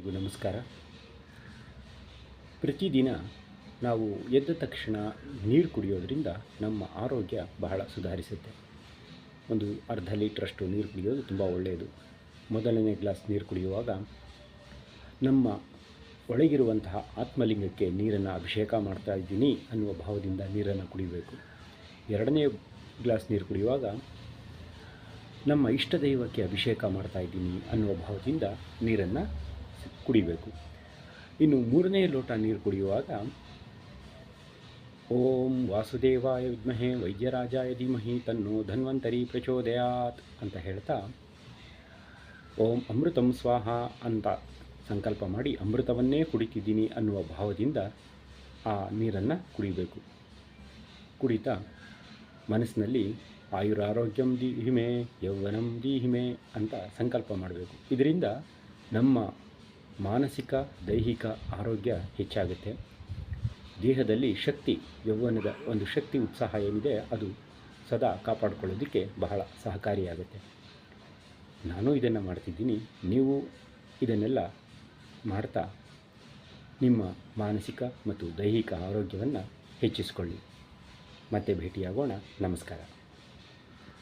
ಎಲ್ಲರಿಗೂ ನಮಸ್ಕಾರ. ಪ್ರತಿದಿನ ನಾವು ಎದ್ದ ತಕ್ಷಣ ನೀರು ಕುಡಿಯೋದ್ರಿಂದ ನಮ್ಮ ಆರೋಗ್ಯ ಬಹಳ ಸುಧಾರಿಸುತ್ತೆ. ಒಂದು ಅರ್ಧ ಲೀಟ್ರಷ್ಟು ನೀರು ಕುಡಿಯೋದು ತುಂಬ ಒಳ್ಳೆಯದು. ಮೊದಲನೇ ಗ್ಲಾಸ್ ನೀರು ಕುಡಿಯುವಾಗ ನಮ್ಮ ಒಳಗಿರುವಂತಹ ಆತ್ಮಲಿಂಗಕ್ಕೆ ನೀರನ್ನು ಅಭಿಷೇಕ ಮಾಡ್ತಾ ಇದ್ದೀನಿ ಅನ್ನುವ ಭಾವದಿಂದ ನೀರನ್ನು ಕುಡಿಯಬೇಕು. ಎರಡನೇ ಗ್ಲಾಸ್ ನೀರು ಕುಡಿಯುವಾಗ ನಮ್ಮ ಇಷ್ಟ ದೈವಕ್ಕೆ ಅಭಿಷೇಕ ಮಾಡ್ತಾ ಇದ್ದೀನಿ ಅನ್ನುವ ಭಾವದಿಂದ ನೀರನ್ನು ಕುಡಿಬೇಕು. ಇನ್ನು ಮೂರನೇ ಲೋಟ ನೀರು ಕುಡಿಯುವಾಗ ಓಂ ವಾಸುದೇವಾಯ ವಿದ್ಮಹೇ ವೈದ್ಯರಾಜಾಯ ಧೀಮಹಿ ತನ್ನೋ ಧನ್ವಂತರಿ ಪ್ರಚೋದಯಾತ್ ಅಂತ ಹೇಳ್ತಾ ಓಂ ಅಮೃತಂ ಸ್ವಾಹ ಅಂತ ಸಂಕಲ್ಪ ಮಾಡಿ ಅಮೃತವನ್ನೇ ಕುಡಿತಿದ್ದೀನಿ ಅನ್ನುವ ಭಾವದಿಂದ ಆ ನೀರನ್ನು ಕುಡಿಬೇಕು. ಕುಡಿತಾ ಮನಸ್ಸಿನಲ್ಲಿ ಆಯುರಾರೋಗ್ಯಂ ದೀಹಿಮೆ ಯೌವನಂ ದೀಹಿಮೆ ಅಂತ ಸಂಕಲ್ಪ ಮಾಡಬೇಕು. ಇದರಿಂದ ನಮ್ಮ ಮಾನಸಿಕ ದೈಹಿಕ ಆರೋಗ್ಯ ಹೆಚ್ಚಾಗುತ್ತೆ. ದೇಹದಲ್ಲಿ ಶಕ್ತಿ, ಯೌವನದ ಒಂದು ಶಕ್ತಿ ಉತ್ಸಾಹ ಏನಿದೆ ಅದು ಸದಾ ಕಾಪಾಡಿಕೊಳ್ಳೋದಕ್ಕೆ ಬಹಳ ಸಹಕಾರಿಯಾಗುತ್ತೆ. ನಾನು ಇದನ್ನು ಮಾಡ್ತಿದ್ದೀನಿ, ನೀವು ಇದನ್ನೆಲ್ಲ ಮಾಡ್ತಾ ನಿಮ್ಮ ಮಾನಸಿಕ ಮತ್ತು ದೈಹಿಕ ಆರೋಗ್ಯವನ್ನು ಹೆಚ್ಚಿಸಿಕೊಳ್ಳಿ. ಮತ್ತೆ ಭೇಟಿಯಾಗೋಣ. ನಮಸ್ಕಾರ.